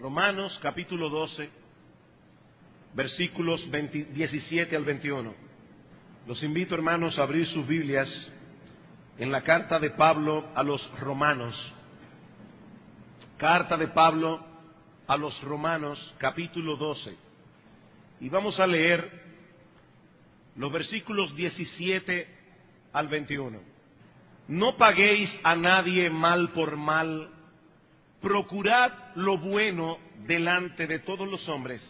Romanos capítulo 12, versículos 17 al 21. Los invito, hermanos, a abrir sus Biblias en la carta de Pablo a los Romanos. Carta de Pablo a los Romanos, capítulo 12. Y vamos a leer los versículos 17 al 21. No paguéis a nadie mal por mal, procurad lo bueno delante de todos los hombres.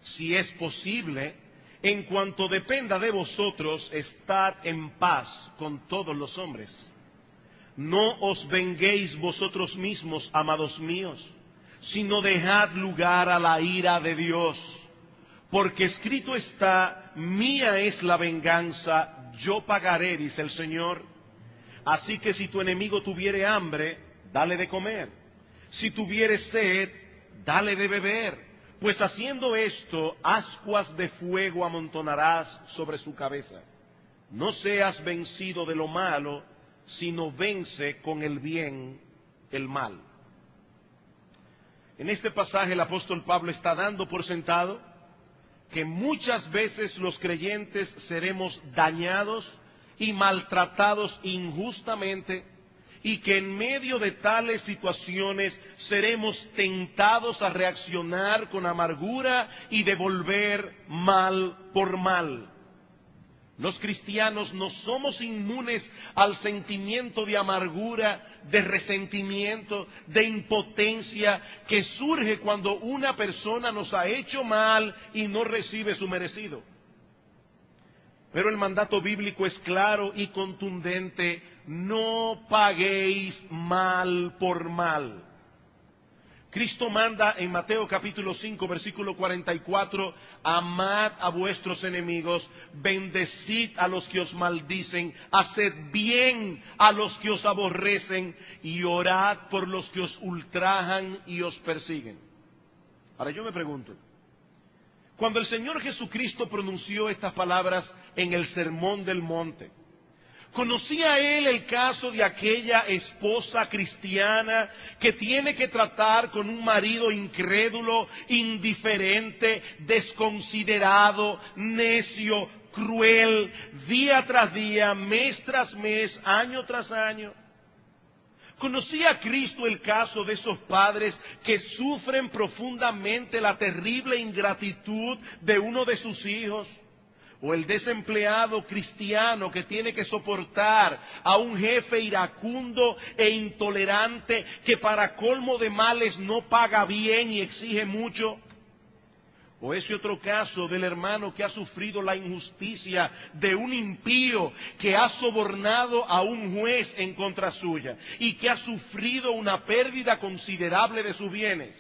Si es posible, en cuanto dependa de vosotros, estad en paz con todos los hombres. No os venguéis vosotros mismos, amados míos, sino dejad lugar a la ira de Dios. Porque escrito está: mía es la venganza, yo pagaré, dice el Señor. Así que si tu enemigo tuviere hambre, dale de comer. Si tuviere sed, dale de beber. Pues haciendo esto, ascuas de fuego amontonarás sobre su cabeza. No seas vencido de lo malo, sino vence con el bien el mal. En este pasaje el apóstol Pablo está dando por sentado que muchas veces los creyentes seremos dañados y maltratados injustamente, y que en medio de tales situaciones seremos tentados a reaccionar con amargura y devolver mal por mal. Los cristianos no somos inmunes al sentimiento de amargura, de resentimiento, de impotencia que surge cuando una persona nos ha hecho mal y no recibe su merecido. Pero el mandato bíblico es claro y contundente: no paguéis mal por mal. Cristo manda en Mateo capítulo 5, versículo 44, amad a vuestros enemigos, bendecid a los que os maldicen, haced bien a los que os aborrecen y orad por los que os ultrajan y os persiguen. Ahora yo me pregunto, cuando el Señor Jesucristo pronunció estas palabras en el Sermón del Monte, ¿conocía él el caso de aquella esposa cristiana que tiene que tratar con un marido incrédulo, indiferente, desconsiderado, necio, cruel, día tras día, mes tras mes, año tras año? ¿Conocía Cristo el caso de esos padres que sufren profundamente la terrible ingratitud de uno de sus hijos? ¿O el desempleado cristiano que tiene que soportar a un jefe iracundo e intolerante que para colmo de males no paga bien y exige mucho? ¿O ese otro caso del hermano que ha sufrido la injusticia de un impío que ha sobornado a un juez en contra suya y que ha sufrido una pérdida considerable de sus bienes?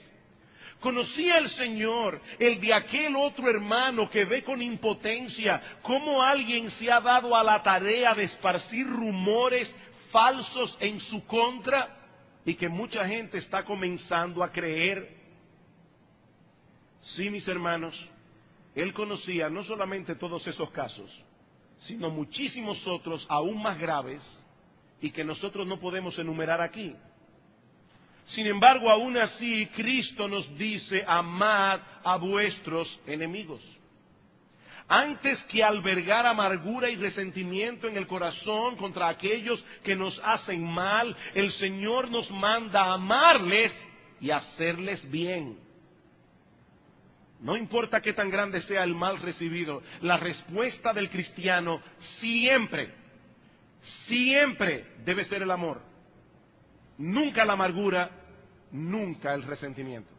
¿Conocía el Señor el de aquel otro hermano que ve con impotencia cómo alguien se ha dado a la tarea de esparcir rumores falsos en su contra y que mucha gente está comenzando a creer? Sí, mis hermanos, él conocía no solamente todos esos casos, sino muchísimos otros aún más graves y que nosotros no podemos enumerar aquí. Sin embargo, aún así, Cristo nos dice: amad a vuestros enemigos. Antes que albergar amargura y resentimiento en el corazón contra aquellos que nos hacen mal, el Señor nos manda a amarles y hacerles bien. No importa qué tan grande sea el mal recibido, la respuesta del cristiano siempre debe ser el amor. Nunca la amargura, nunca el resentimiento.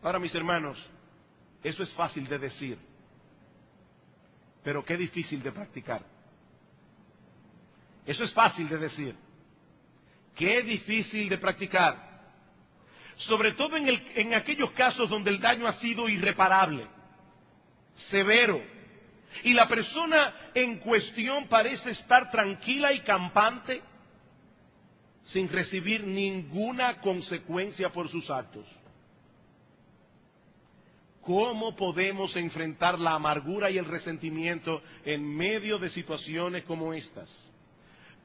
Ahora, mis hermanos, eso es fácil de decir, pero qué difícil de practicar. Eso es fácil de decir, qué difícil de practicar. Sobre todo en aquellos casos donde el daño ha sido irreparable, severo, y la persona en cuestión parece estar tranquila y campante, sin recibir ninguna consecuencia por sus actos. ¿Cómo podemos enfrentar la amargura y el resentimiento en medio de situaciones como estas?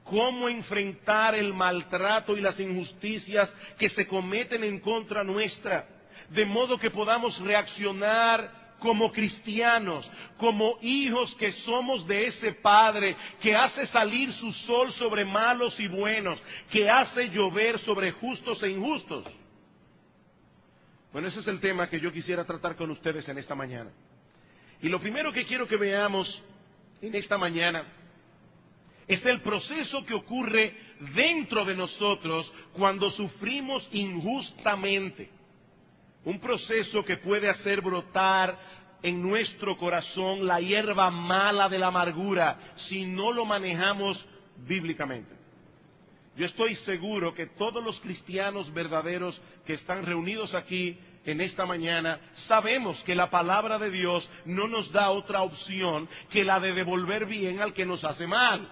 cómo enfrentar el maltrato y las injusticias que se cometen en contra nuestra, de modo que podamos reaccionar como cristianos, como hijos que somos de ese Padre que hace salir su sol sobre malos y buenos, que hace llover sobre justos e injustos. Bueno, ese es el tema que yo quisiera tratar con ustedes en esta mañana. Y lo primero que quiero que veamos en esta mañana es el proceso que ocurre dentro de nosotros cuando sufrimos injustamente. Un proceso que puede hacer brotar en nuestro corazón la hierba mala de la amargura si no lo manejamos bíblicamente. Yo estoy seguro que todos los cristianos verdaderos que están reunidos aquí en esta mañana sabemos que la palabra de Dios no nos da otra opción que la de devolver bien al que nos hace mal.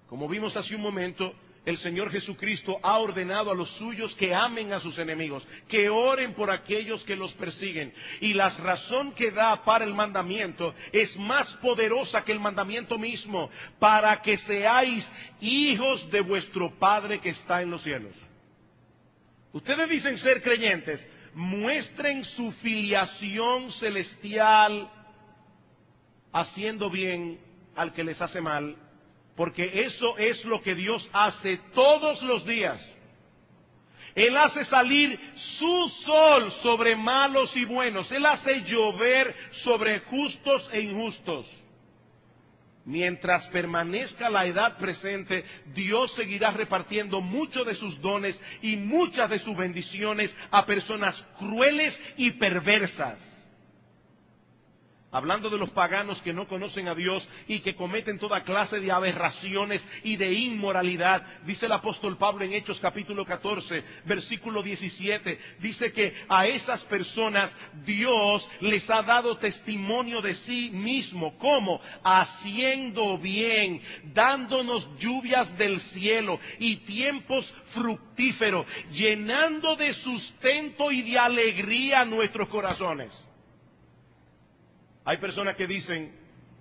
Como vimos hace un momento, el Señor Jesucristo ha ordenado a los suyos que amen a sus enemigos, que oren por aquellos que los persiguen. Y la razón que da para el mandamiento es más poderosa que el mandamiento mismo, para que seáis hijos de vuestro Padre que está en los cielos. Ustedes dicen ser creyentes, muestren su filiación celestial haciendo bien al que les hace mal, porque eso es lo que Dios hace todos los días. Él hace salir su sol sobre malos y buenos. Él hace llover sobre justos e injustos. Mientras permanezca la edad presente, Dios seguirá repartiendo muchos de sus dones y muchas de sus bendiciones a personas crueles y perversas. Hablando de los paganos que no conocen a Dios y que cometen toda clase de aberraciones y de inmoralidad, dice el apóstol Pablo en Hechos capítulo 14, versículo 17, dice que a esas personas Dios les ha dado testimonio de sí mismo. ¿Cómo? Haciendo bien, dándonos lluvias del cielo y tiempos fructíferos, llenando de sustento y de alegría nuestros corazones. Hay personas que dicen,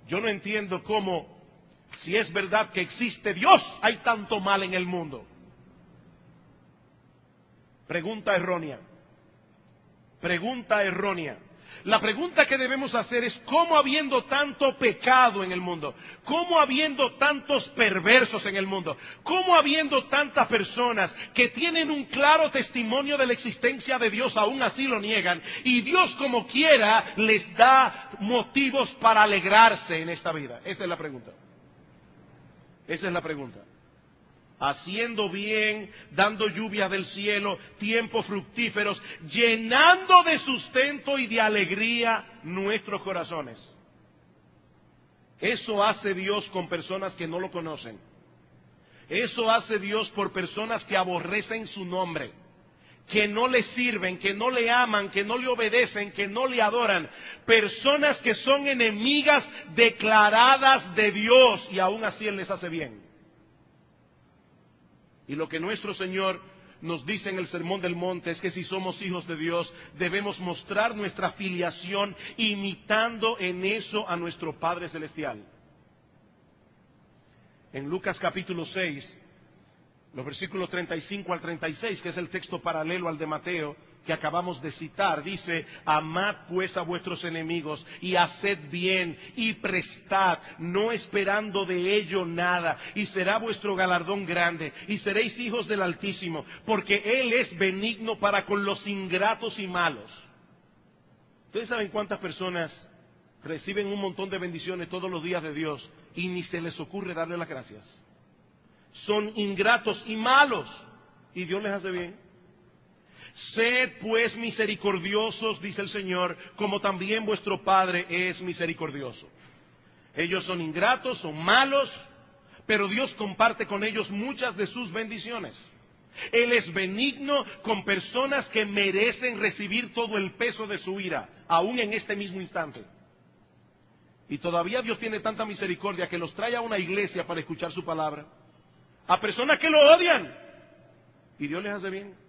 yo no entiendo cómo, si es verdad que existe Dios, hay tanto mal en el mundo. Pregunta errónea. Pregunta errónea. La pregunta que debemos hacer es, ¿cómo habiendo tanto pecado en el mundo? ¿Cómo habiendo tantos perversos en el mundo? ¿Cómo habiendo tantas personas que tienen un claro testimonio de la existencia de Dios, aún así lo niegan? Y Dios, como quiera, les da motivos para alegrarse en esta vida. Esa es la pregunta. Esa es la pregunta. Haciendo bien, dando lluvia del cielo, tiempos fructíferos, llenando de sustento y de alegría nuestros corazones. Eso hace Dios con personas que no lo conocen. Eso hace Dios por personas que aborrecen su nombre, que no le sirven, que no le aman, que no le obedecen, que no le adoran. Personas que son enemigas declaradas de Dios y aún así Él les hace bien. Y lo que nuestro Señor nos dice en el Sermón del Monte es que si somos hijos de Dios, debemos mostrar nuestra filiación imitando en eso a nuestro Padre Celestial. En Lucas capítulo 6, los versículos 35 al 36, que es el texto paralelo al de Mateo, que acabamos de citar, dice, amad pues a vuestros enemigos y haced bien y prestad, no esperando de ello nada, y será vuestro galardón grande, y seréis hijos del Altísimo, porque Él es benigno para con los ingratos y malos. ¿Ustedes saben cuántas personas reciben un montón de bendiciones todos los días de Dios y ni se les ocurre darle las gracias? Son ingratos y malos, y Dios les hace bien. Sed pues misericordiosos, dice el Señor, como también vuestro Padre es misericordioso. Ellos son ingratos, son malos, pero Dios comparte con ellos muchas de sus bendiciones. Él es benigno con personas que merecen recibir todo el peso de su ira, aún en este mismo instante. Y todavía Dios tiene tanta misericordia que los trae a una iglesia para escuchar su palabra. A personas que lo odian, y Dios les hace bien.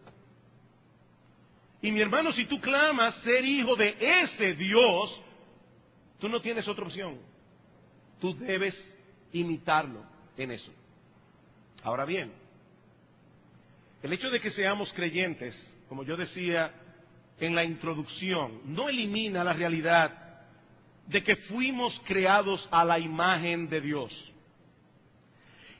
Y mi hermano, si tú clamas ser hijo de ese Dios, tú no tienes otra opción. Tú debes imitarlo en eso. Ahora bien, el hecho de que seamos creyentes, como yo decía en la introducción, no elimina la realidad de que fuimos creados a la imagen de Dios.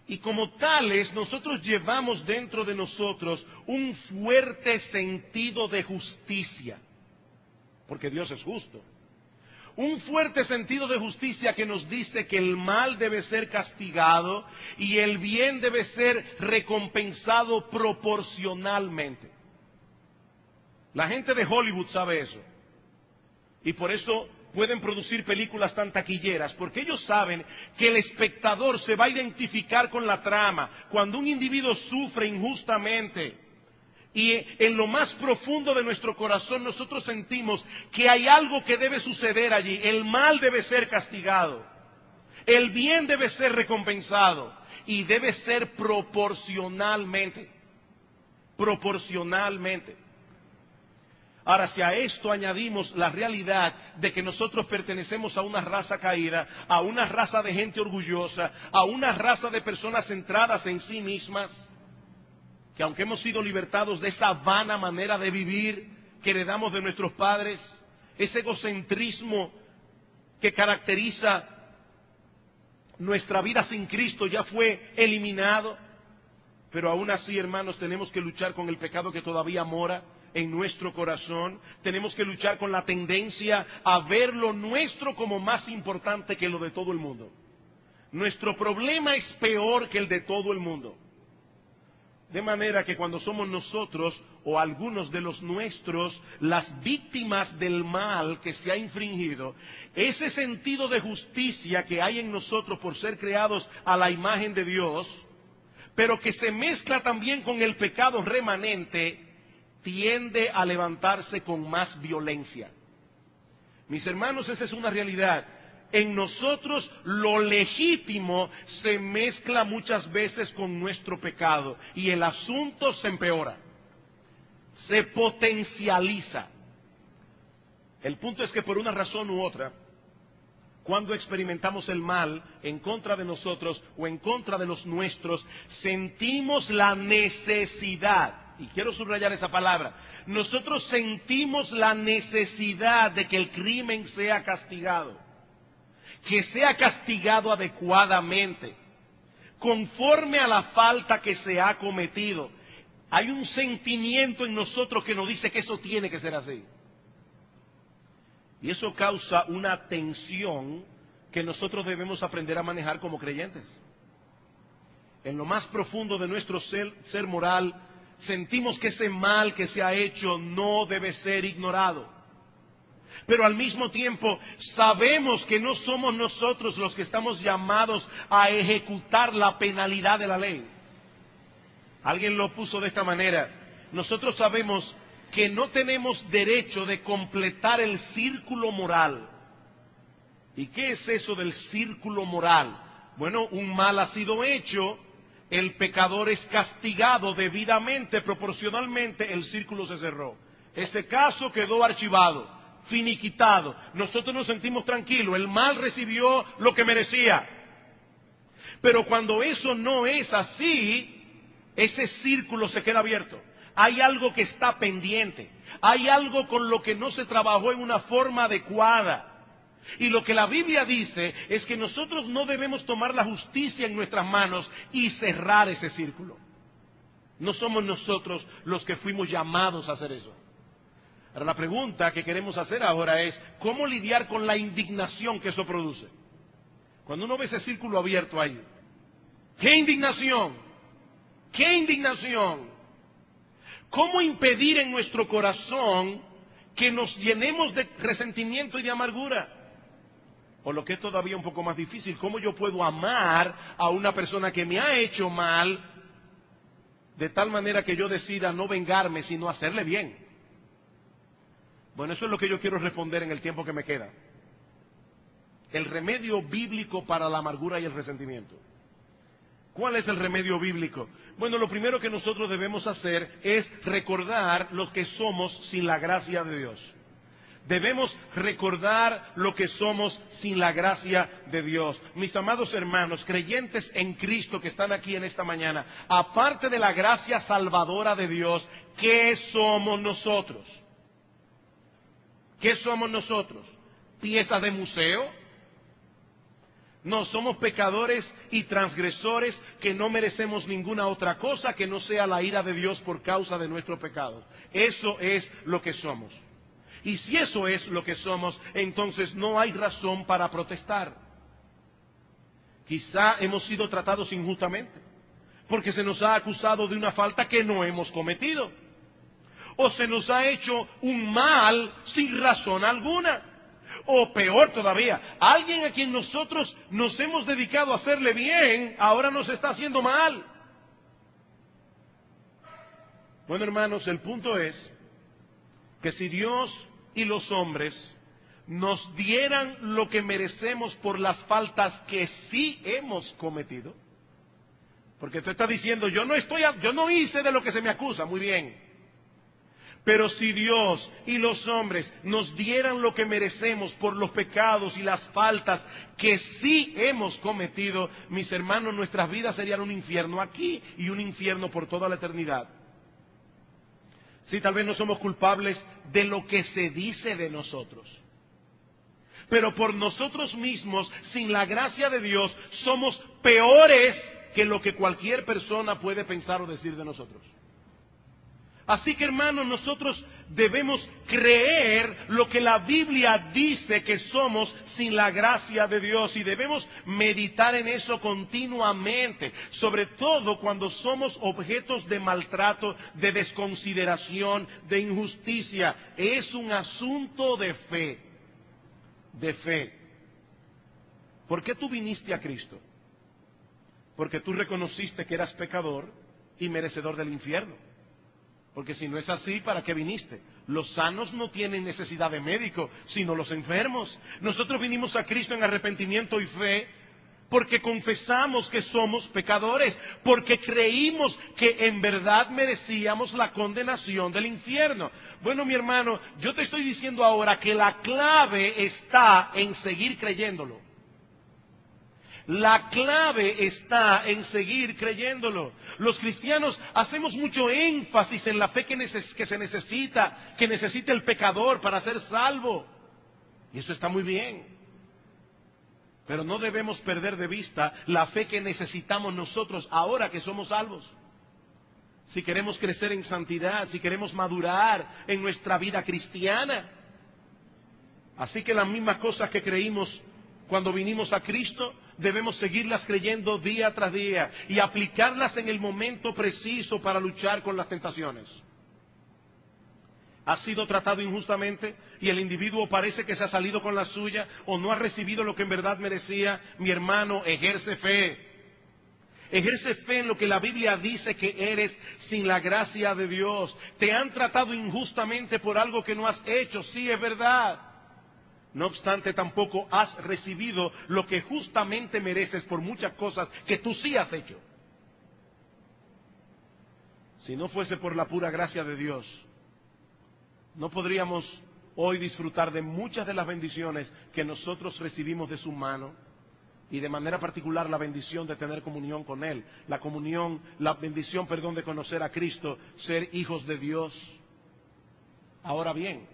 Y como tales, nosotros llevamos dentro de nosotros un fuerte sentido de justicia, porque Dios es justo. Un fuerte sentido de justicia que nos dice que el mal debe ser castigado y el bien debe ser recompensado proporcionalmente. La gente de Hollywood sabe eso. Y por eso pueden producir películas tan taquilleras, porque ellos saben que el espectador se va a identificar con la trama. Cuando un individuo sufre injustamente, y en lo más profundo de nuestro corazón nosotros sentimos que hay algo que debe suceder allí. El mal debe ser castigado, el bien debe ser recompensado y debe ser proporcionalmente. Proporcionalmente. Ahora, si a esto añadimos la realidad de que nosotros pertenecemos a una raza caída, a una raza de gente orgullosa, a una raza de personas centradas en sí mismas, que aunque hemos sido libertados de esa vana manera de vivir que heredamos de nuestros padres, ese egocentrismo que caracteriza nuestra vida sin Cristo ya fue eliminado, pero aún así, hermanos, tenemos que luchar con el pecado que todavía mora en nuestro corazón. Tenemos que luchar con la tendencia a ver lo nuestro como más importante que lo de todo el mundo. Nuestro problema es peor que el de todo el mundo. De manera que cuando somos nosotros o algunos de los nuestros las víctimas del mal que se ha infringido, ese sentido de justicia que hay en nosotros por ser creados a la imagen de Dios, pero que se mezcla también con el pecado remanente, tiende a levantarse con más violencia. Mis hermanos, esa es una realidad. En nosotros lo legítimo se mezcla muchas veces con nuestro pecado y el asunto se empeora, se potencializa. El punto es que por una razón u otra, cuando experimentamos el mal en contra de nosotros o en contra de los nuestros, sentimos la necesidad, y quiero subrayar esa palabra, nosotros sentimos la necesidad de que el crimen sea castigado. Que sea castigado adecuadamente, conforme a la falta que se ha cometido. Hay un sentimiento en nosotros que nos dice que eso tiene que ser así. Y eso causa una tensión que nosotros debemos aprender a manejar como creyentes. En lo más profundo de nuestro ser moral, sentimos que ese mal que se ha hecho no debe ser ignorado. Pero al mismo tiempo sabemos que no somos nosotros los que estamos llamados a ejecutar la penalidad de la ley. Alguien lo puso de esta manera: nosotros sabemos que no tenemos derecho de completar el círculo moral. ¿Y qué es eso del círculo moral? Bueno, un mal ha sido hecho, el pecador es castigado debidamente, proporcionalmente, el círculo se cerró. Ese caso quedó archivado, finiquitado. Nosotros nos sentimos tranquilos, el mal recibió lo que merecía. Pero cuando eso no es así, ese círculo se queda abierto. Hay algo que está pendiente, hay algo con lo que no se trabajó en una forma adecuada. Y lo que la Biblia dice es que nosotros no debemos tomar la justicia en nuestras manos y cerrar ese círculo. No somos nosotros los que fuimos llamados a hacer eso. Ahora, la pregunta que queremos hacer ahora es: ¿cómo lidiar con la indignación que eso produce? Cuando uno ve ese círculo abierto ahí, ¡qué indignación! ¡Qué indignación! ¿Cómo impedir en nuestro corazón que nos llenemos de resentimiento y de amargura? O lo que es todavía un poco más difícil, ¿cómo yo puedo amar a una persona que me ha hecho mal de tal manera que yo decida no vengarme, sino hacerle bien? Bueno, eso es lo que yo quiero responder en el tiempo que me queda. El remedio bíblico para la amargura y el resentimiento. ¿Cuál es el remedio bíblico? Bueno, lo primero que nosotros debemos hacer es recordar los que somos sin la gracia de Dios. Debemos recordar lo que somos sin la gracia de Dios. Mis amados hermanos, creyentes en Cristo que están aquí en esta mañana, aparte de la gracia salvadora de Dios, ¿qué somos nosotros? ¿Qué somos nosotros? ¿Piezas de museo? No, somos pecadores y transgresores que no merecemos ninguna otra cosa que no sea la ira de Dios por causa de nuestros pecados. Eso es lo que somos. Y si eso es lo que somos, entonces no hay razón para protestar. Quizá hemos sido tratados injustamente, porque se nos ha acusado de una falta que no hemos cometido. O se nos ha hecho un mal sin razón alguna. O peor todavía, alguien a quien nosotros nos hemos dedicado a hacerle bien, ahora nos está haciendo mal. Bueno, hermanos, el punto es que si Dios y los hombres nos dieran lo que merecemos por las faltas que sí hemos cometido, porque usted está diciendo, yo no hice de lo que se me acusa, muy bien. Pero si Dios y los hombres nos dieran lo que merecemos por los pecados y las faltas que sí hemos cometido, mis hermanos, nuestras vidas serían un infierno aquí y un infierno por toda la eternidad. Sí, tal vez no somos culpables de lo que se dice de nosotros, pero por nosotros mismos, sin la gracia de Dios, somos peores que lo que cualquier persona puede pensar o decir de nosotros. Así que, hermanos, nosotros debemos creer lo que la Biblia dice que somos sin la gracia de Dios, y debemos meditar en eso continuamente, sobre todo cuando somos objetos de maltrato, de desconsideración, de injusticia. Es un asunto de fe, de fe. ¿Por qué tú viniste a Cristo? Porque tú reconociste que eras pecador y merecedor del infierno. Porque si no es así, ¿para qué viniste? Los sanos no tienen necesidad de médico, sino los enfermos. Nosotros vinimos a Cristo en arrepentimiento y fe porque confesamos que somos pecadores, porque creímos que en verdad merecíamos la condenación del infierno. Bueno, mi hermano, yo te estoy diciendo ahora que la clave está en seguir creyéndolo. La clave está en seguir creyéndolo. Los cristianos hacemos mucho énfasis en la fe que se necesita, que necesita el pecador para ser salvo. Y eso está muy bien. Pero no debemos perder de vista la fe que necesitamos nosotros ahora que somos salvos. Si queremos crecer en santidad, si queremos madurar en nuestra vida cristiana. Así que las mismas cosas que creímos cuando vinimos a Cristo, debemos seguirlas creyendo día tras día y aplicarlas en el momento preciso para luchar con las tentaciones. Ha sido tratado injustamente y el individuo parece que se ha salido con la suya o no ha recibido lo que en verdad merecía. Mi hermano, ejerce fe. Ejerce fe en lo que la Biblia dice que eres sin la gracia de Dios. Te han tratado injustamente por algo que no has hecho, sí, es verdad. No obstante, tampoco has recibido lo que justamente mereces por muchas cosas que tú sí has hecho. Si no fuese por la pura gracia de Dios, no podríamos hoy disfrutar de muchas de las bendiciones que nosotros recibimos de su mano, y de manera particular la bendición de tener comunión con Él, la bendición de conocer a Cristo, ser hijos de Dios. Ahora bien,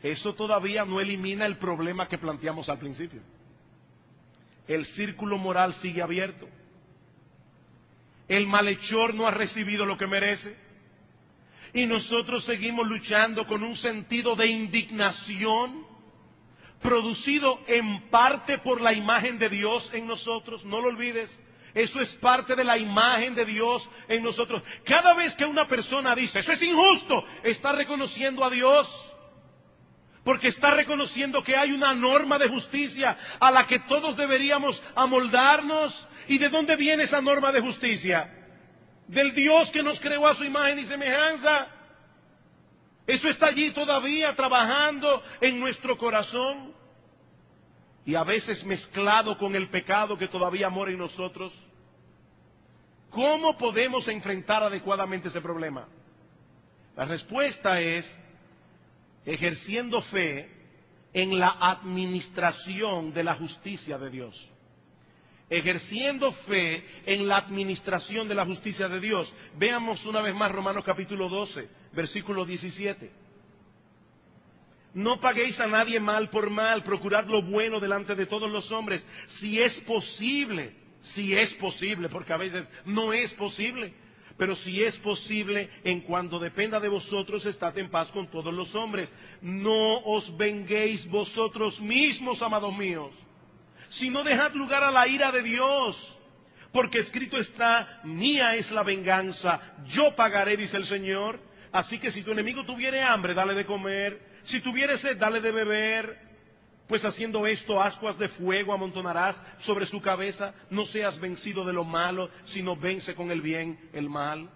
eso todavía no elimina el problema que planteamos al principio. El círculo moral sigue abierto. El malhechor no ha recibido lo que merece. Y nosotros seguimos luchando con un sentido de indignación, producido en parte por la imagen de Dios en nosotros. No lo olvides. Eso es parte de la imagen de Dios en nosotros. Cada vez que una persona dice, eso es injusto, está reconociendo a Dios. Porque está reconociendo que hay una norma de justicia a la que todos deberíamos amoldarnos. ¿Y de dónde viene esa norma de justicia? Del Dios que nos creó a su imagen y semejanza. Eso está allí todavía trabajando en nuestro corazón. Y a veces mezclado con el pecado que todavía mora en nosotros. ¿Cómo podemos enfrentar adecuadamente ese problema? La respuesta es ejerciendo fe en la administración de la justicia de Dios. Ejerciendo fe en la administración de la justicia de Dios. Veamos una vez más Romanos capítulo 12, versículo 17. No paguéis a nadie mal por mal, procurad lo bueno delante de todos los hombres, si es posible, porque a veces no es posible, pero si es posible, en cuanto dependa de vosotros, estad en paz con todos los hombres. No os venguéis vosotros mismos, amados míos, sino dejad lugar a la ira de Dios, porque escrito está, mía es la venganza, yo pagaré, dice el Señor. Así que si tu enemigo tuviere hambre, dale de comer, si tuviere sed, dale de beber, pues haciendo esto, ascuas de fuego amontonarás sobre su cabeza. No seas vencido de lo malo, sino vence con el bien el mal.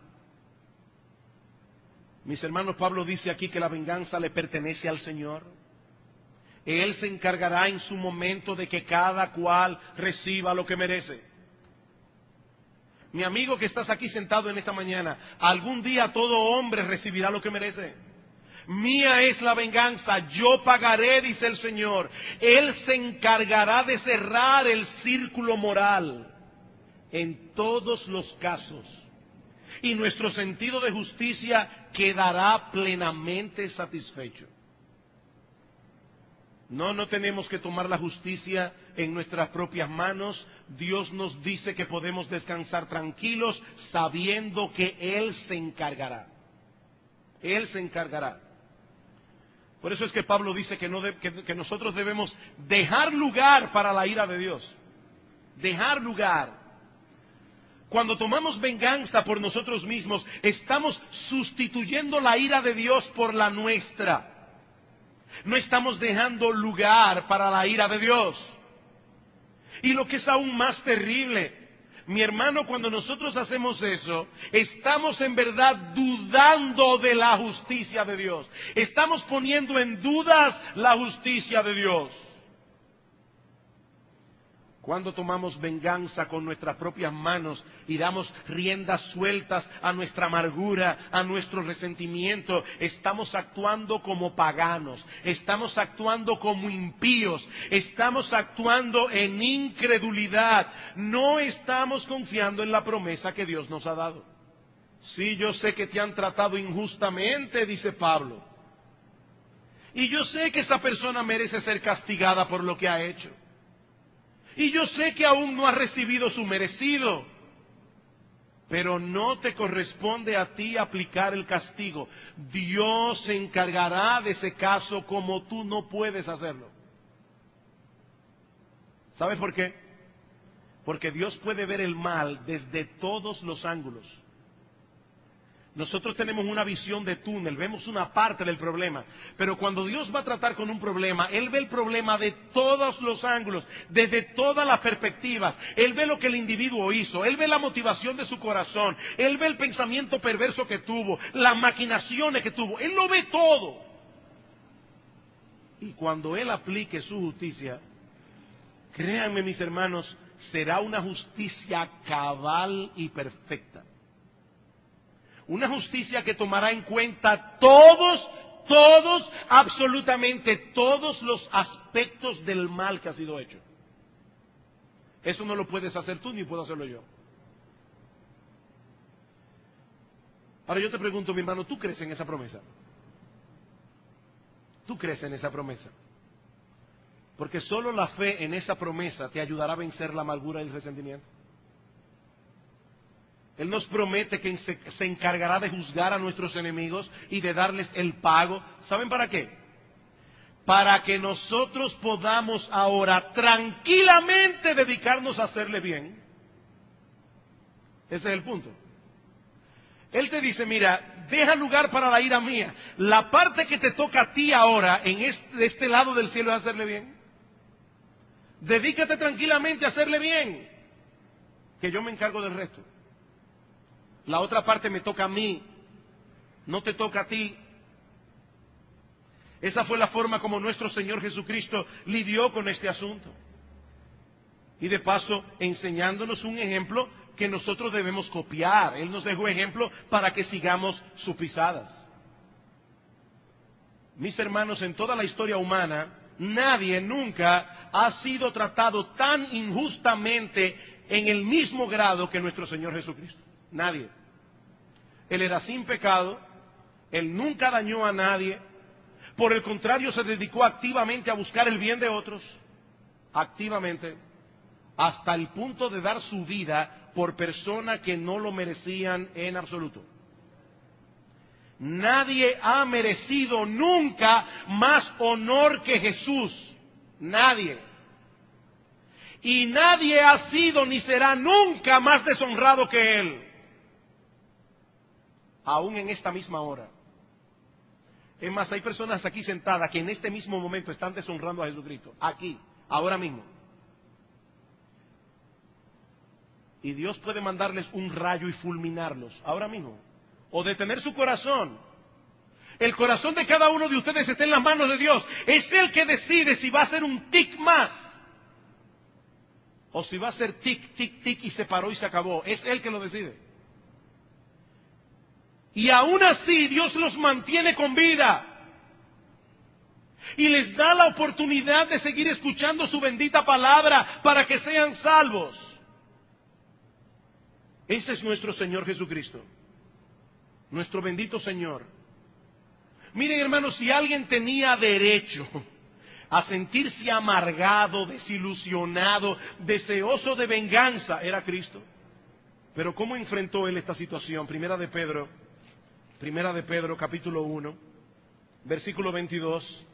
Mis hermanos, Pablo dice aquí que la venganza le pertenece al Señor. Él se encargará en su momento de que cada cual reciba lo que merece. Mi amigo que estás aquí sentado en esta mañana, algún día todo hombre recibirá lo que merece. Mía es la venganza, yo pagaré, dice el Señor. Él se encargará de cerrar el círculo moral en todos los casos. Y nuestro sentido de justicia quedará plenamente satisfecho. No tenemos que tomar la justicia en nuestras propias manos. Dios nos dice que podemos descansar tranquilos sabiendo que Él se encargará. Él se encargará. Por eso es que Pablo dice que nosotros debemos dejar lugar para la ira de Dios. Dejar lugar. Cuando tomamos venganza por nosotros mismos, estamos sustituyendo la ira de Dios por la nuestra. No estamos dejando lugar para la ira de Dios. Y lo que es aún más terrible, mi hermano, cuando nosotros hacemos eso, estamos en verdad dudando de la justicia de Dios. Estamos poniendo en dudas la justicia de Dios. Cuando tomamos venganza con nuestras propias manos y damos riendas sueltas a nuestra amargura, a nuestro resentimiento, estamos actuando como paganos, estamos actuando como impíos, estamos actuando en incredulidad, no estamos confiando en la promesa que Dios nos ha dado. Sí, yo sé que te han tratado injustamente, dice Pablo, y yo sé que esa persona merece ser castigada por lo que ha hecho. Y yo sé que aún no ha recibido su merecido, pero no te corresponde a ti aplicar el castigo. Dios se encargará de ese caso como tú no puedes hacerlo. ¿Sabes por qué? Porque Dios puede ver el mal desde todos los ángulos. Nosotros tenemos una visión de túnel, vemos una parte del problema, pero cuando Dios va a tratar con un problema, Él ve el problema de todos los ángulos, desde todas las perspectivas. Él ve lo que el individuo hizo, Él ve la motivación de su corazón, Él ve el pensamiento perverso que tuvo, las maquinaciones que tuvo, Él lo ve todo. Y cuando Él aplique su justicia, créanme mis hermanos, será una justicia cabal y perfecta. Una justicia que tomará en cuenta todos, absolutamente todos los aspectos del mal que ha sido hecho. Eso no lo puedes hacer tú ni puedo hacerlo yo. Ahora yo te pregunto, mi hermano, ¿tú crees en esa promesa? ¿Tú crees en esa promesa? Porque solo la fe en esa promesa te ayudará a vencer la amargura y el resentimiento. Él nos promete que se encargará de juzgar a nuestros enemigos y de darles el pago. ¿Saben para qué? Para que nosotros podamos ahora tranquilamente dedicarnos a hacerle bien. Ese es el punto. Él te dice, mira, deja lugar para la ira mía. La parte que te toca a ti ahora, en este lado del cielo, es hacerle bien. Dedícate tranquilamente a hacerle bien, que yo me encargo del resto. La otra parte me toca a mí, no te toca a ti. Esa fue la forma como nuestro Señor Jesucristo lidió con este asunto. Y de paso, enseñándonos un ejemplo que nosotros debemos copiar. Él nos dejó ejemplo para que sigamos sus pisadas. Mis hermanos, en toda la historia humana, nadie nunca ha sido tratado tan injustamente en el mismo grado que nuestro Señor Jesucristo. Nadie. Él era sin pecado, Él nunca dañó a nadie, por el contrario se dedicó activamente a buscar el bien de otros, activamente, hasta el punto de dar su vida por personas que no lo merecían en absoluto. Nadie ha merecido nunca más honor que Jesús. Nadie. Y nadie ha sido ni será nunca más deshonrado que Él. Aún en esta misma hora. Es más, hay personas aquí sentadas que en este mismo momento están deshonrando a Jesucristo. Aquí, ahora mismo. Y Dios puede mandarles un rayo y fulminarlos, ahora mismo. O detener su corazón. El corazón de cada uno de ustedes está en las manos de Dios. Es Él que decide si va a ser un tic más. O si va a ser tic, tic, tic y se paró y se acabó. Es Él que lo decide. Y aún así Dios los mantiene con vida. Y les da la oportunidad de seguir escuchando su bendita palabra para que sean salvos. Ese es nuestro Señor Jesucristo. Nuestro bendito Señor. Miren, hermanos, si alguien tenía derecho a sentirse amargado, desilusionado, deseoso de venganza, era Cristo. Pero ¿cómo enfrentó Él esta situación? Primera de Pedro capítulo 1, versículo 22.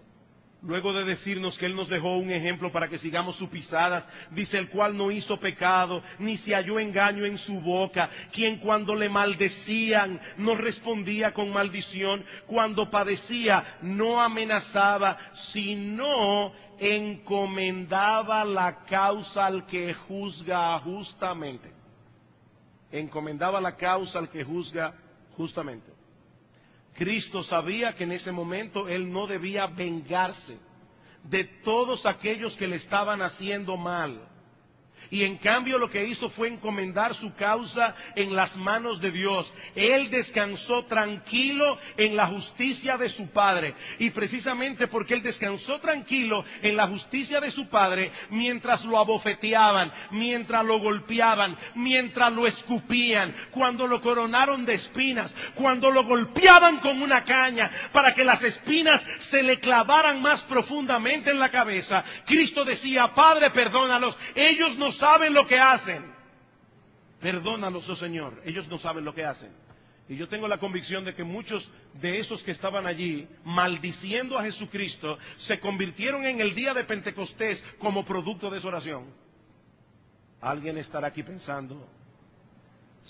Luego de decirnos que Él nos dejó un ejemplo para que sigamos sus pisadas, dice: el cual no hizo pecado, ni se halló engaño en su boca, quien cuando le maldecían no respondía con maldición, cuando padecía no amenazaba, sino encomendaba la causa al que juzga justamente. Encomendaba la causa al que juzga justamente. Cristo sabía que en ese momento Él no debía vengarse de todos aquellos que le estaban haciendo mal. Y en cambio lo que hizo fue encomendar su causa en las manos de Dios. Él descansó tranquilo en la justicia de su Padre. Y precisamente porque Él descansó tranquilo en la justicia de su Padre, mientras lo abofeteaban, mientras lo golpeaban, mientras lo escupían, cuando lo coronaron de espinas, cuando lo golpeaban con una caña para que las espinas se le clavaran más profundamente en la cabeza, Cristo decía: Padre, perdónalos, ellos no saben lo que hacen. Perdónalos, oh Señor, ellos no saben lo que hacen. Y yo tengo la convicción de que muchos de esos que estaban allí maldiciendo a Jesucristo se convirtieron en el día de Pentecostés como producto de esa oración. Alguien estará aquí pensando: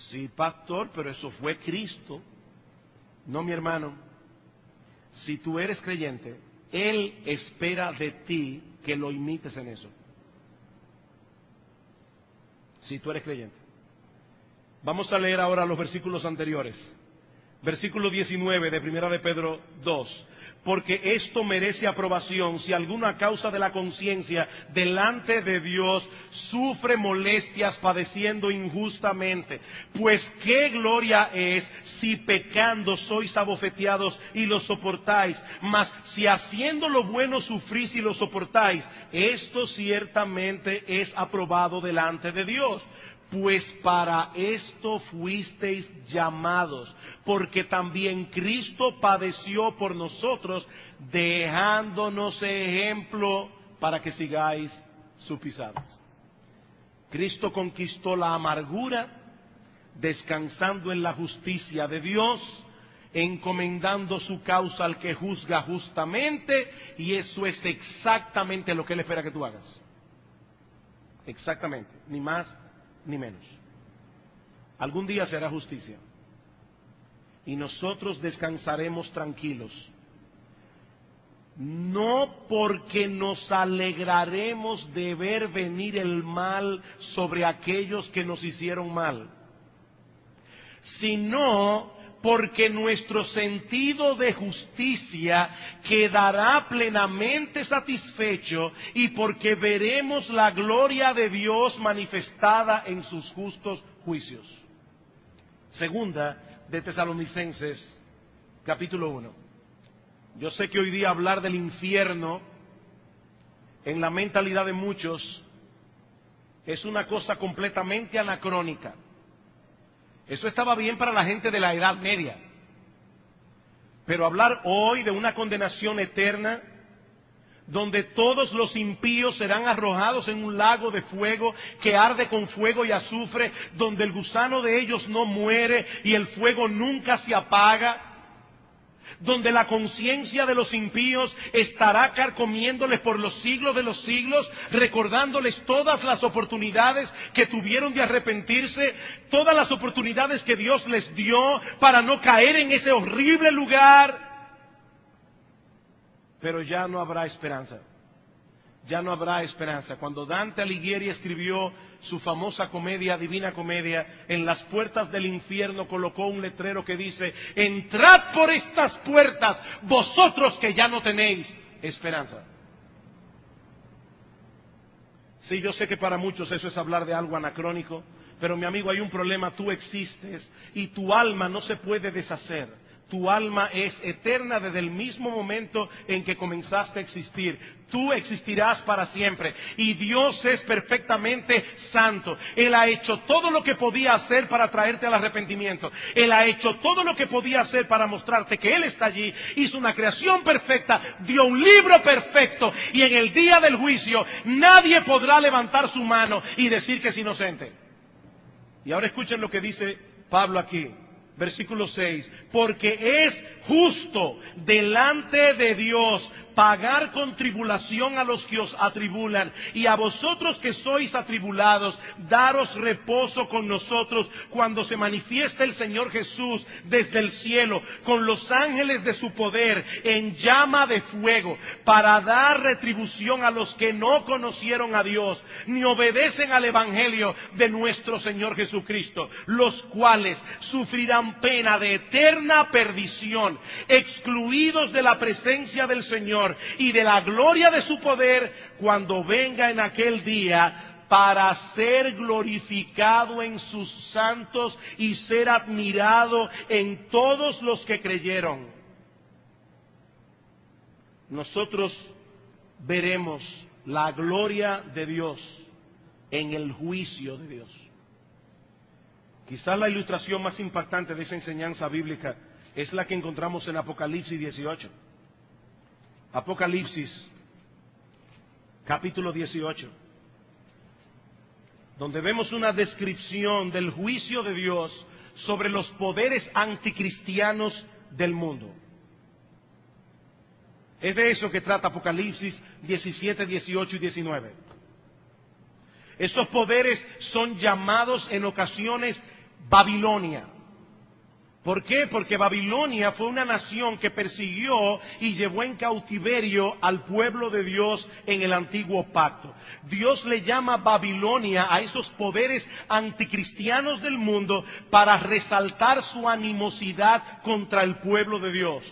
sí, pastor, pero eso fue Cristo. No, mi hermano, si tú eres creyente, Él espera de ti que lo imites en eso. Si tú eres creyente. Vamos a leer ahora los versículos anteriores. Versículo 19 de Primera de Pedro 2. Porque esto merece aprobación si alguno a causa de la conciencia delante de Dios sufre molestias padeciendo injustamente. Pues qué gloria es si pecando sois abofeteados y lo soportáis. Mas si haciendo lo bueno sufrís y lo soportáis, esto ciertamente es aprobado delante de Dios. Pues para esto fuisteis llamados, porque también Cristo padeció por nosotros, dejándonos ejemplo para que sigáis sus pisadas. Cristo conquistó la amargura, descansando en la justicia de Dios, encomendando su causa al que juzga justamente, y eso es exactamente lo que Él espera que tú hagas. Exactamente, ni más ni menos. Algún día se hará justicia y nosotros descansaremos tranquilos, no porque nos alegraremos de ver venir el mal sobre aquellos que nos hicieron mal, sino porque nuestro sentido de justicia quedará plenamente satisfecho y porque veremos la gloria de Dios manifestada en sus justos juicios. Segunda de Tesalonicenses, capítulo 1. Yo sé que hoy día hablar del infierno en la mentalidad de muchos es una cosa completamente anacrónica. Eso estaba bien para la gente de la Edad Media. Pero hablar hoy de una condenación eterna, donde todos los impíos serán arrojados en un lago de fuego que arde con fuego y azufre, donde el gusano de ellos no muere y el fuego nunca se apaga, donde la conciencia de los impíos estará carcomiéndoles por los siglos de los siglos, recordándoles todas las oportunidades que tuvieron de arrepentirse, todas las oportunidades que Dios les dio para no caer en ese horrible lugar. Pero ya no habrá esperanza. Ya no habrá esperanza. Cuando Dante Alighieri escribió su famosa comedia, Divina Comedia, en las puertas del infierno colocó un letrero que dice: entrad por estas puertas, vosotros que ya no tenéis esperanza. Sí, yo sé que para muchos eso es hablar de algo anacrónico, pero mi amigo, hay un problema: tú existes y tu alma no se puede deshacer. Tu alma es eterna desde el mismo momento en que comenzaste a existir. Tú existirás para siempre. Y Dios es perfectamente santo. Él ha hecho todo lo que podía hacer para traerte al arrepentimiento. Él ha hecho todo lo que podía hacer para mostrarte que Él está allí. Hizo una creación perfecta, dio un libro perfecto. Y en el día del juicio nadie podrá levantar su mano y decir que es inocente. Y ahora escuchen lo que dice Pablo aquí. Versículo 6, porque es justo delante de Dios pagar con tribulación a los que os atribulan, y a vosotros que sois atribulados, daros reposo con nosotros cuando se manifieste el Señor Jesús desde el cielo, con los ángeles de su poder, en llama de fuego, para dar retribución a los que no conocieron a Dios, ni obedecen al Evangelio de nuestro Señor Jesucristo, los cuales sufrirán pena de eterna perdición, excluidos de la presencia del Señor y de la gloria de su poder, cuando venga en aquel día para ser glorificado en sus santos y ser admirado en todos los que creyeron. Nosotros veremos la gloria de Dios en el juicio de Dios. Quizás la ilustración más impactante de esa enseñanza bíblica es la que encontramos en Apocalipsis 18. Apocalipsis, capítulo 18, donde vemos una descripción del juicio de Dios sobre los poderes anticristianos del mundo. Es de eso que trata Apocalipsis 17, 18 y 19. Estos poderes son llamados en ocasiones Babilonia. ¿Por qué? Porque Babilonia fue una nación que persiguió y llevó en cautiverio al pueblo de Dios en el antiguo pacto. Dios le llama Babilonia a esos poderes anticristianos del mundo para resaltar su animosidad contra el pueblo de Dios.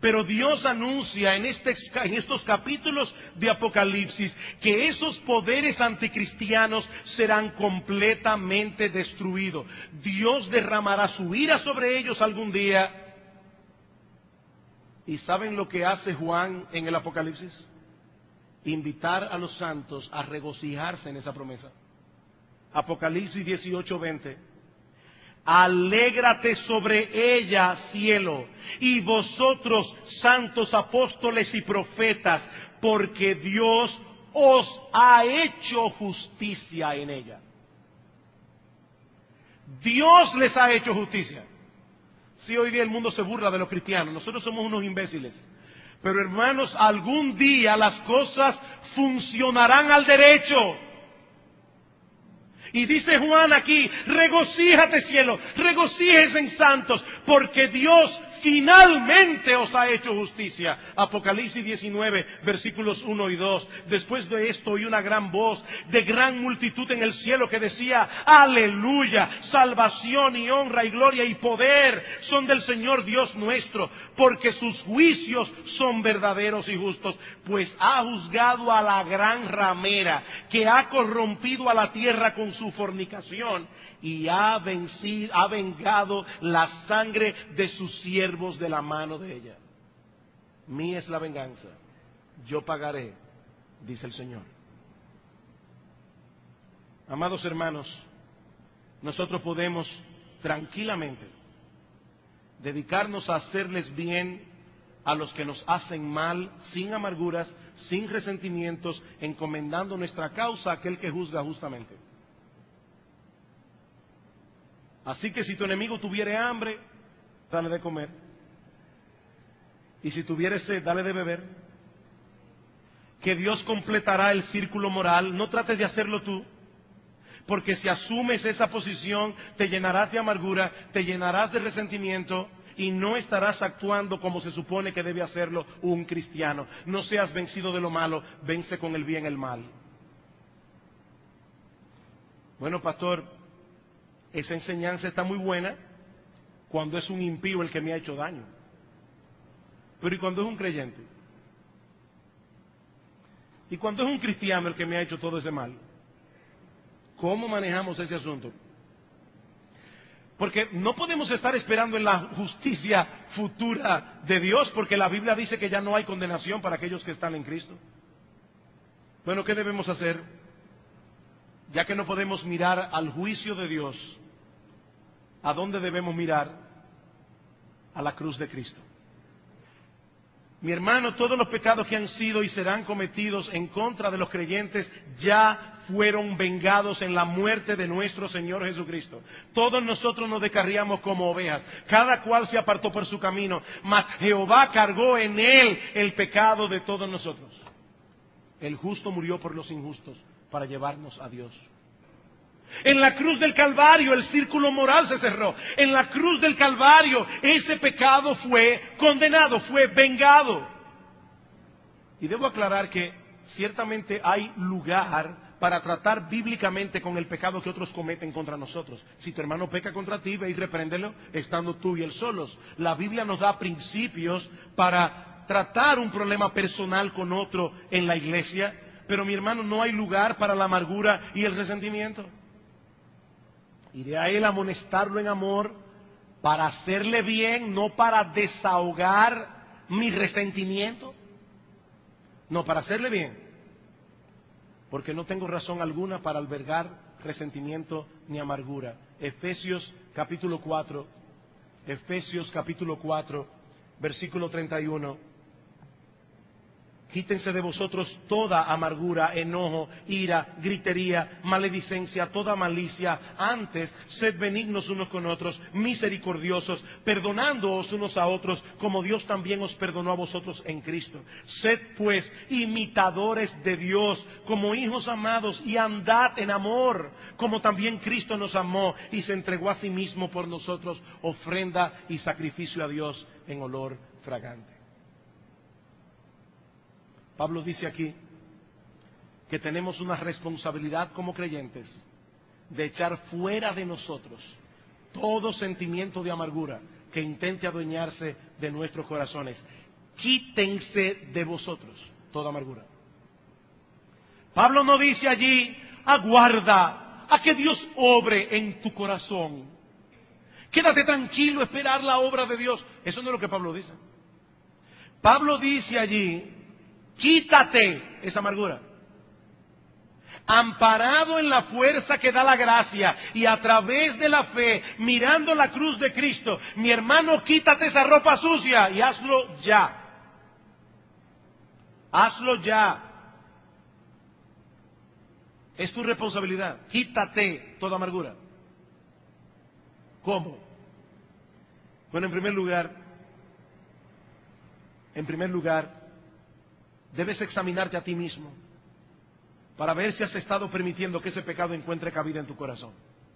Pero Dios anuncia en estos capítulos de Apocalipsis que esos poderes anticristianos serán completamente destruidos. Dios derramará su ira sobre ellos algún día. ¿Y saben lo que hace Juan en el Apocalipsis? Invitar a los santos a regocijarse en esa promesa. Apocalipsis 18:20. Alégrate sobre ella, cielo, y vosotros, santos apóstoles y profetas, porque Dios os ha hecho justicia en ella. Dios les ha hecho justicia. Sí, hoy día el mundo se burla de los cristianos, nosotros somos unos imbéciles. Pero hermanos, algún día las cosas funcionarán al derecho. Y dice Juan aquí, regocíjate cielo, regocíjese en santos, porque Dios finalmente os ha hecho justicia. Apocalipsis 19, versículos 1 y 2. Después de esto oí una gran voz de gran multitud en el cielo que decía, aleluya, salvación y honra y gloria y poder son del Señor Dios nuestro, porque sus juicios son verdaderos y justos, pues ha juzgado a la gran ramera que ha corrompido a la tierra con su fornicación y ha vengado la sangre de sus siervos de la mano de ella. Mía es la venganza, yo pagaré, dice el Señor. Amados hermanos, nosotros podemos tranquilamente dedicarnos a hacerles bien a los que nos hacen mal, sin amarguras, sin resentimientos, encomendando nuestra causa a aquel que juzga justamente. Así que si tu enemigo tuviere hambre, dale de comer. Y si tuviere sed, dale de beber. Que Dios completará el círculo moral. No trates de hacerlo tú. Porque si asumes esa posición, te llenarás de amargura, te llenarás de resentimiento y no estarás actuando como se supone que debe hacerlo un cristiano. No seas vencido de lo malo, vence con el bien el mal. Bueno, pastor, esa enseñanza está muy buena cuando es un impío el que me ha hecho daño. Pero ¿y cuando es un creyente? ¿Y cuando es un cristiano el que me ha hecho todo ese mal? ¿Cómo manejamos ese asunto? Porque no podemos estar esperando en la justicia futura de Dios, porque la Biblia dice que ya no hay condenación para aquellos que están en Cristo. Bueno, ¿qué debemos hacer? Ya que no podemos mirar al juicio de Dios, ¿a dónde debemos mirar? A la cruz de Cristo. Mi hermano, todos los pecados que han sido y serán cometidos en contra de los creyentes ya fueron vengados en la muerte de nuestro Señor Jesucristo. Todos nosotros nos descarriamos como ovejas, cada cual se apartó por su camino, mas Jehová cargó en él el pecado de todos nosotros. El justo murió por los injustos para llevarnos a Dios. En la cruz del Calvario el círculo moral se cerró. En la cruz del Calvario ese pecado fue condenado, fue vengado. Y debo aclarar que ciertamente hay lugar para tratar bíblicamente con el pecado que otros cometen contra nosotros. Si tu hermano peca contra ti, ve y repréndelo estando tú y él solos. La Biblia nos da principios para tratar un problema personal con otro en la iglesia, pero mi hermano, no hay lugar para la amargura y el resentimiento. Iré a él a amonestarlo en amor para hacerle bien, no para desahogar mi resentimiento. No, para hacerle bien. Porque no tengo razón alguna para albergar resentimiento ni amargura. Efesios capítulo 4, versículo 31. Quítense de vosotros toda amargura, enojo, ira, gritería, maledicencia, toda malicia. Antes, sed benignos unos con otros, misericordiosos, perdonándoos unos a otros, como Dios también os perdonó a vosotros en Cristo. Sed pues imitadores de Dios, como hijos amados, y andad en amor, como también Cristo nos amó y se entregó a sí mismo por nosotros, ofrenda y sacrificio a Dios en olor fragante. Pablo dice aquí que tenemos una responsabilidad como creyentes de echar fuera de nosotros todo sentimiento de amargura que intente adueñarse de nuestros corazones. Quítense de vosotros toda amargura. Pablo no dice allí, aguarda a que Dios obre en tu corazón. Quédate tranquilo, esperar la obra de Dios. Eso no es lo que Pablo dice. Pablo dice allí, quítate esa amargura. Amparado en la fuerza que da la gracia y a través de la fe, mirando la cruz de Cristo, mi hermano, quítate esa ropa sucia y hazlo ya. Hazlo ya. Es tu responsabilidad. Quítate toda amargura. ¿Cómo? Bueno, en primer lugar, debes examinarte a ti mismo para ver si has estado permitiendo que ese pecado encuentre cabida en tu corazón.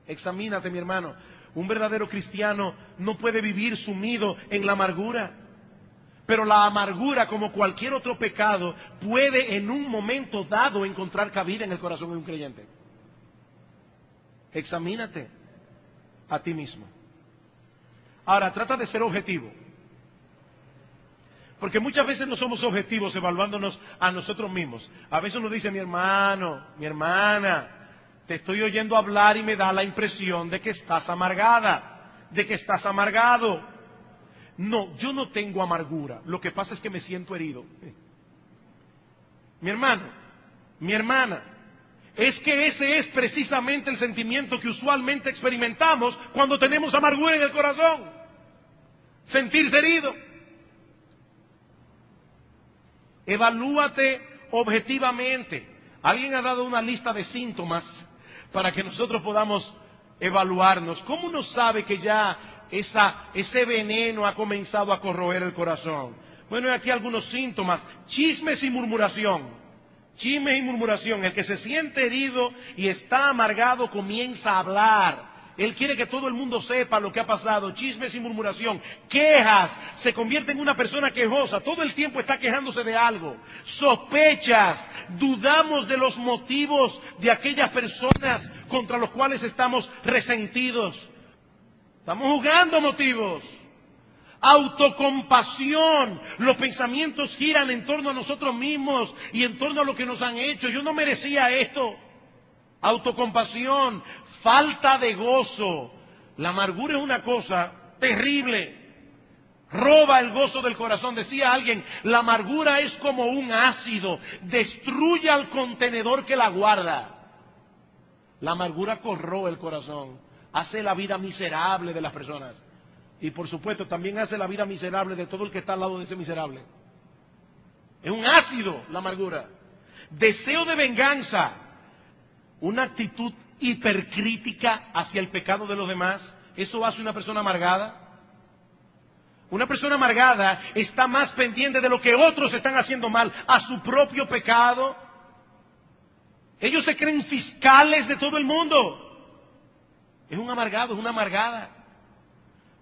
Examínate, mi hermano. Un verdadero cristiano no puede vivir sumido en la amargura. Pero la amargura, como cualquier otro pecado, puede en un momento dado encontrar cabida en el corazón de un creyente. Examínate a ti mismo. Ahora, trata de ser objetivo. Porque muchas veces no somos objetivos evaluándonos a nosotros mismos. A veces uno dice, mi hermano, mi hermana, te estoy oyendo hablar y me da la impresión de que estás amargada, de que estás amargado. no, yo no tengo amargura, lo que pasa es que me siento herido. Mi hermano, mi hermana, es que ese es precisamente el sentimiento que usualmente experimentamos cuando tenemos amargura en el corazón. Sentirse herido. Evalúate objetivamente. Alguien ha dado una lista de síntomas para que nosotros podamos evaluarnos. ¿Cómo uno sabe que ya ese veneno ha comenzado a corroer el corazón? Bueno, hay aquí algunos síntomas. Chismes y murmuración. Chismes y murmuración. El que se siente herido y está amargado comienza a hablar. Él quiere que todo el mundo sepa lo que ha pasado. Chismes y murmuración. Quejas. Se convierte en una persona quejosa. Todo el tiempo está quejándose de algo. Sospechas. Dudamos de los motivos de aquellas personas contra los cuales estamos resentidos. Estamos juzgando motivos. Autocompasión. Los pensamientos giran en torno a nosotros mismos y en torno a lo que nos han hecho. Yo no merecía esto. Autocompasión. Falta de gozo. La amargura es una cosa terrible. Roba el gozo del corazón. Decía alguien, la amargura es como un ácido. Destruye al contenedor que la guarda. La amargura corroe el corazón. Hace la vida miserable de las personas. Y por supuesto también hace la vida miserable de todo el que está al lado de ese miserable. Es un ácido la amargura. Deseo de venganza. Una actitud hipercrítica hacia el pecado de los demás. ¿Eso hace una persona amargada? Una persona amargada está más pendiente de lo que otros están haciendo mal, a su propio pecado. Ellos se creen fiscales de todo el mundo. Es un amargado, es una amargada.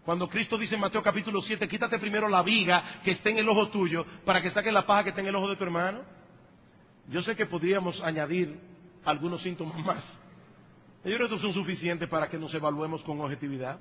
Cuando Cristo dice en Mateo capítulo 7, quítate primero la viga que esté en el ojo tuyo para que saques la paja que está en el ojo de tu hermano. Yo sé que podríamos añadir algunos síntomas más. Yo creo que estos son suficientes para que nos evaluemos con objetividad.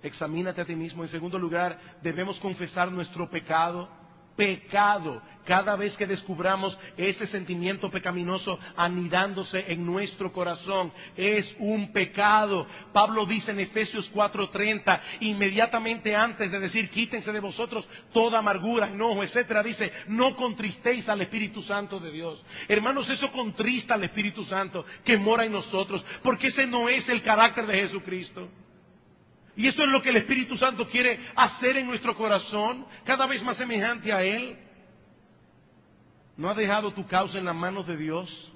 Examínate a ti mismo. En segundo lugar, debemos confesar nuestro pecado. Pecado. Cada vez que descubramos ese sentimiento pecaminoso anidándose en nuestro corazón, es un pecado. Pablo dice en Efesios 4:30, inmediatamente antes de decir, quítense de vosotros toda amargura, enojo, etcétera, dice, no contristéis al Espíritu Santo de Dios. Hermanos, eso contrista al Espíritu Santo que mora en nosotros, porque ese no es el carácter de Jesucristo. Y eso es lo que el Espíritu Santo quiere hacer en nuestro corazón, cada vez más semejante a Él. ¿No has dejado tu causa en las manos de Dios,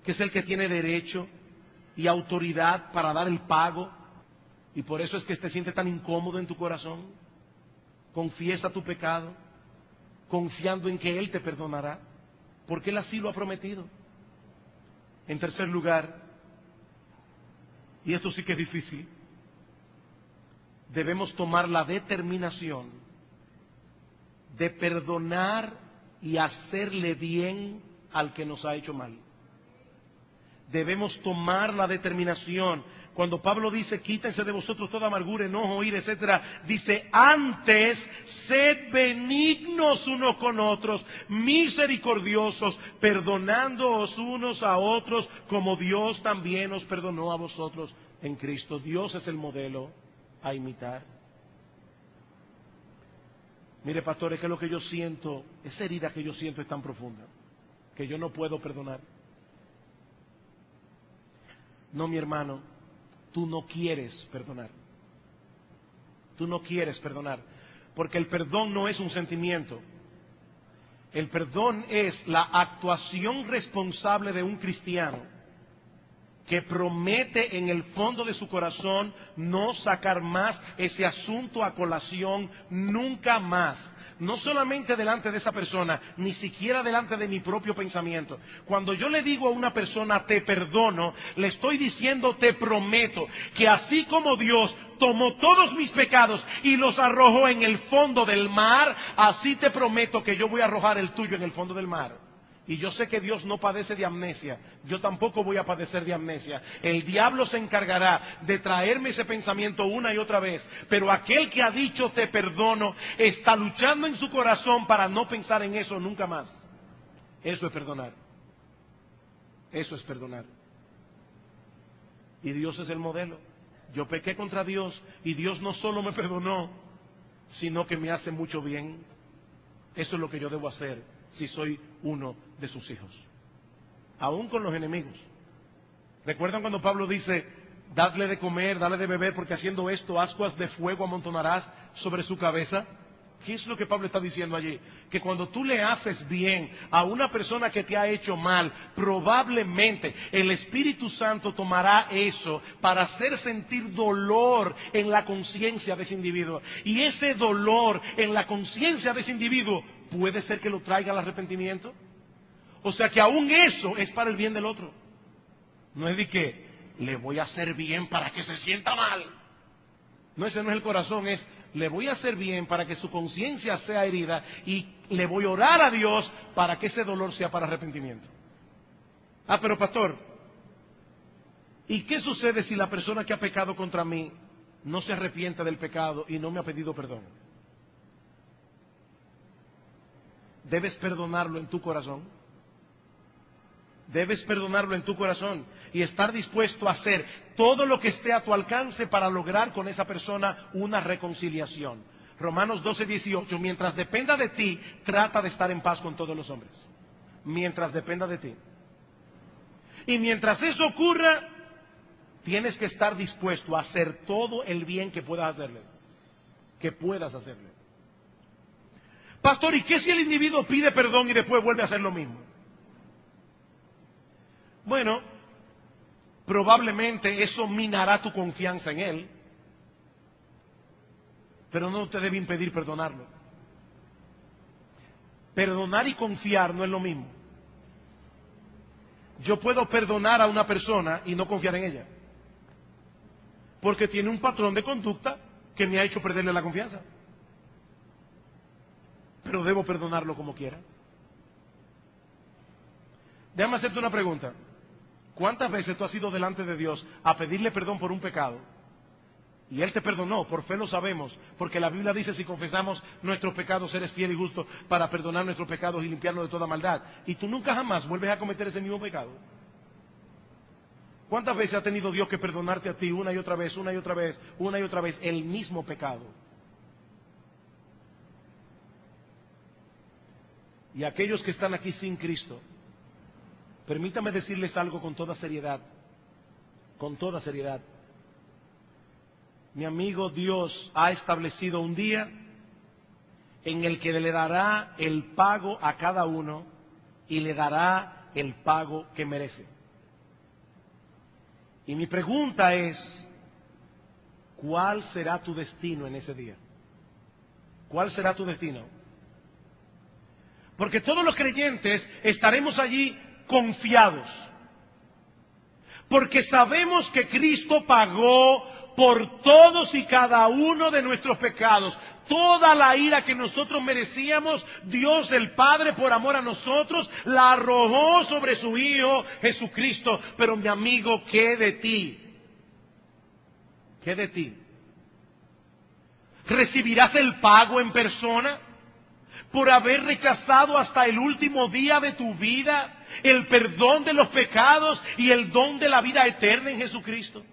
que es el que tiene derecho y autoridad para dar el pago? Y por eso es que te sientes tan incómodo en tu corazón. Confiesa tu pecado, confiando en que Él te perdonará, porque Él así lo ha prometido. En tercer lugar, y esto sí que es difícil, debemos tomar la determinación de perdonar y hacerle bien al que nos ha hecho mal. Debemos tomar la determinación. Cuando Pablo dice, quítense de vosotros toda amargura, enojo, ira, etcétera, dice, antes, sed benignos unos con otros, misericordiosos, perdonándoos unos a otros, como Dios también os perdonó a vosotros en Cristo. Dios es el modelo a imitar. Mire, pastor, es que lo que yo siento, esa herida que yo siento es tan profunda que yo no puedo perdonar. No, mi hermano, tú no quieres perdonar. Tú no quieres perdonar, porque el perdón no es un sentimiento. El perdón es la actuación responsable de un cristiano que promete en el fondo de su corazón no sacar más ese asunto a colación nunca más. No solamente delante de esa persona, ni siquiera delante de mi propio pensamiento. Cuando yo le digo a una persona te perdono, le estoy diciendo te prometo que así como Dios tomó todos mis pecados y los arrojó en el fondo del mar, así te prometo que yo voy a arrojar el tuyo en el fondo del mar. Y yo sé que Dios no padece de amnesia. Yo tampoco voy a padecer de amnesia. El diablo se encargará de traerme ese pensamiento una y otra vez. Pero aquel que ha dicho te perdono está luchando en su corazón para no pensar en eso nunca más. Eso es perdonar. Eso es perdonar. Y Dios es el modelo. Yo pequé contra Dios y Dios no solo me perdonó, sino que me hace mucho bien. Eso es lo que yo debo hacer si soy uno de sus hijos. Aún con los enemigos. ¿Recuerdan cuando Pablo dice, dadle de comer, dale de beber, porque haciendo esto ascuas de fuego amontonarás sobre su cabeza? ¿Qué es lo que Pablo está diciendo allí? Que cuando tú le haces bien a una persona que te ha hecho mal, probablemente el Espíritu Santo tomará eso para hacer sentir dolor en la conciencia de ese individuo. Y ese dolor en la conciencia de ese individuo puede ser que lo traiga al arrepentimiento. O sea que aún eso es para el bien del otro. No es de que le voy a hacer bien para que se sienta mal. No, ese no es el corazón, es le voy a hacer bien para que su conciencia sea herida y le voy a orar a Dios para que ese dolor sea para arrepentimiento. Ah, pero pastor, ¿y qué sucede si la persona que ha pecado contra mí no se arrepiente del pecado y no me ha pedido perdón? Debes perdonarlo en tu corazón. Debes perdonarlo en tu corazón y estar dispuesto a hacer todo lo que esté a tu alcance para lograr con esa persona una reconciliación. Romanos 12:18, mientras dependa de ti, trata de estar en paz con todos los hombres. Mientras dependa de ti. Y mientras eso ocurra, tienes que estar dispuesto a hacer todo el bien que puedas hacerle. Que puedas hacerle. Pastor, ¿y qué si el individuo pide perdón y después vuelve a hacer lo mismo? Bueno, probablemente eso minará tu confianza en él, pero no te debe impedir perdonarlo. Perdonar y confiar no es lo mismo. Yo puedo perdonar a una persona y no confiar en ella, porque tiene un patrón de conducta que me ha hecho perderle la confianza. Pero debo perdonarlo como quiera. Déjame hacerte una pregunta. ¿Cuántas veces tú has ido delante de Dios a pedirle perdón por un pecado? Y Él te perdonó, por fe lo sabemos, porque la Biblia dice, si confesamos nuestros pecados, eres fiel y justo para perdonar nuestros pecados y limpiarnos de toda maldad. Y tú nunca jamás vuelves a cometer ese mismo pecado. ¿Cuántas veces ha tenido Dios que perdonarte a ti una y otra vez, una y otra vez, una y otra vez, el mismo pecado? Y aquellos que están aquí sin Cristo, permítame decirles algo con toda seriedad, con toda seriedad. Mi amigo, Dios ha establecido un día en el que le dará el pago a cada uno y le dará el pago que merece. Y mi pregunta es, ¿cuál será tu destino en ese día? ¿Cuál será tu destino? Porque todos los creyentes estaremos allí confiados, porque sabemos que Cristo pagó por todos y cada uno de nuestros pecados. Toda la ira que nosotros merecíamos, Dios el Padre, por amor a nosotros, la arrojó sobre su Hijo Jesucristo. Pero mi amigo, ¿qué de ti? ¿Qué de ti? ¿Recibirás el pago en persona por haber rechazado hasta el último día de tu vida el perdón de los pecados y el don de la vida eterna en Jesucristo?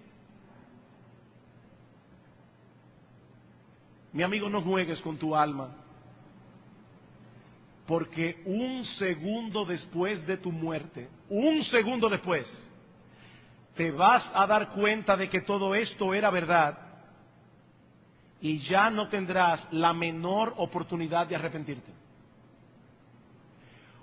Mi amigo, no juegues con tu alma, porque un segundo después de tu muerte, un segundo después, te vas a dar cuenta de que todo esto era verdad y ya no tendrás la menor oportunidad de arrepentirte.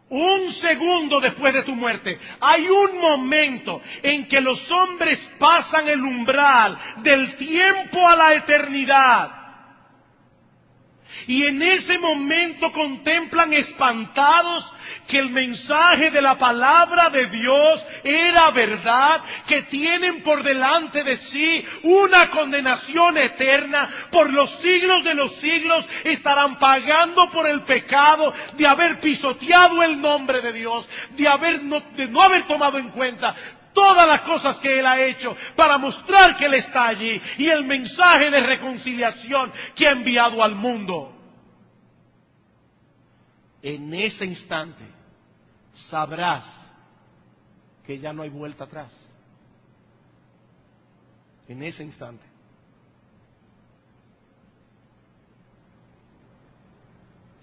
Un segundo después de tu muerte, hay un momento en que los hombres pasan el umbral del tiempo a la eternidad. Y en ese momento contemplan espantados que el mensaje de la palabra de Dios era verdad, que tienen por delante de sí una condenación eterna. Por los siglos de los siglos estarán pagando por el pecado de haber pisoteado el nombre de Dios, de no haber tomado en cuenta todas las cosas que Él ha hecho para mostrar que Él está allí y el mensaje de reconciliación que ha enviado al mundo. En ese instante sabrás que ya no hay vuelta atrás. En ese instante.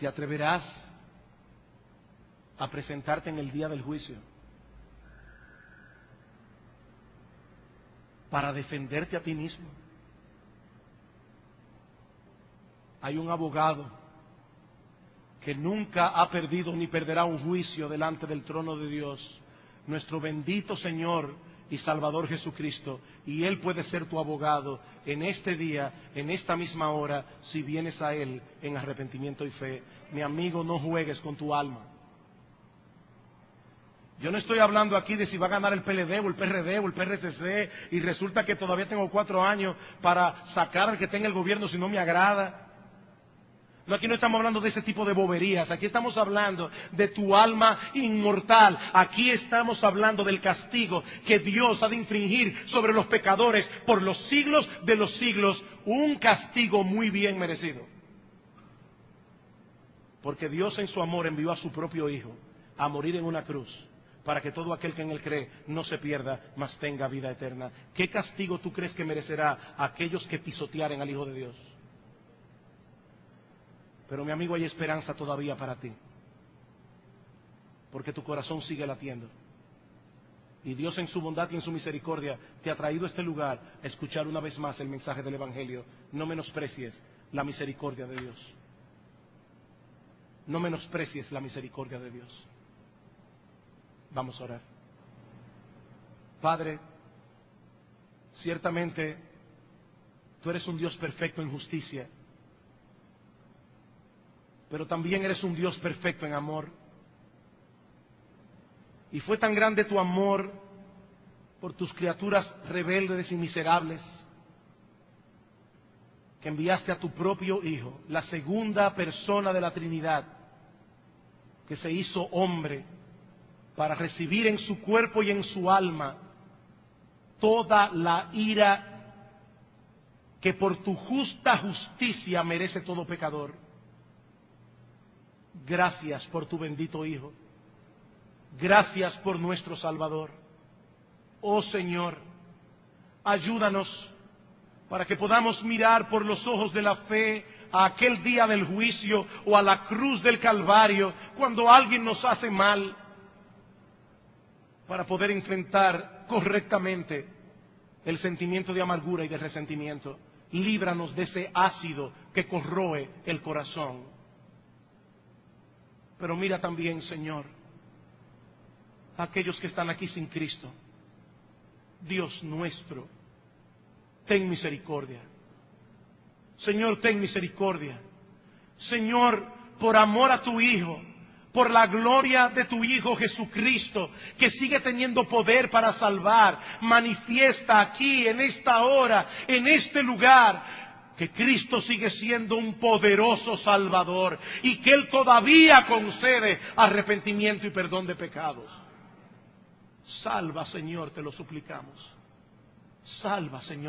¿Te atreverás a presentarte en el día del juicio para defenderte a ti mismo? Hay un abogado que nunca ha perdido ni perderá un juicio delante del trono de Dios, nuestro bendito Señor y Salvador Jesucristo, y Él puede ser tu abogado en este día, en esta misma hora, si vienes a Él en arrepentimiento y fe. Mi amigo, no juegues con tu alma. Yo no estoy hablando aquí de si va a ganar el PLD o el PRD o el PRCC y resulta que todavía tengo 4 años para sacar al que tenga el gobierno si no me agrada. No, aquí no estamos hablando de ese tipo de boberías, aquí estamos hablando de tu alma inmortal, aquí estamos hablando del castigo que Dios ha de infringir sobre los pecadores por los siglos de los siglos, un castigo muy bien merecido. Porque Dios en su amor envió a su propio Hijo a morir en una cruz, para que todo aquel que en Él cree no se pierda, mas tenga vida eterna. ¿Qué castigo tú crees que merecerá a aquellos que pisotearen al Hijo de Dios? Pero mi amigo, hay esperanza todavía para ti, porque tu corazón sigue latiendo. Y Dios en su bondad y en su misericordia te ha traído a este lugar a escuchar una vez más el mensaje del Evangelio. No menosprecies la misericordia de Dios. No menosprecies la misericordia de Dios. Vamos a orar. Padre, ciertamente tú eres un Dios perfecto en justicia, pero también eres un Dios perfecto en amor. Y fue tan grande tu amor por tus criaturas rebeldes y miserables, que enviaste a tu propio Hijo, la segunda persona de la Trinidad, que se hizo hombre, para recibir en su cuerpo y en su alma toda la ira que por tu justa justicia merece todo pecador. Gracias por tu bendito Hijo. Gracias por nuestro Salvador. Oh Señor, ayúdanos para que podamos mirar por los ojos de la fe a aquel día del juicio o a la cruz del Calvario cuando alguien nos hace mal, para poder enfrentar correctamente el sentimiento de amargura y de resentimiento. Líbranos de ese ácido que corroe el corazón. Pero mira también, Señor, a aquellos que están aquí sin Cristo. Dios nuestro, ten misericordia. Señor, ten misericordia. Señor, por amor a tu Hijo, por la gloria de tu Hijo Jesucristo, que sigue teniendo poder para salvar, manifiesta aquí, en esta hora, en este lugar, que Cristo sigue siendo un poderoso Salvador y que Él todavía concede arrepentimiento y perdón de pecados. Salva, Señor, te lo suplicamos. Salva, Señor.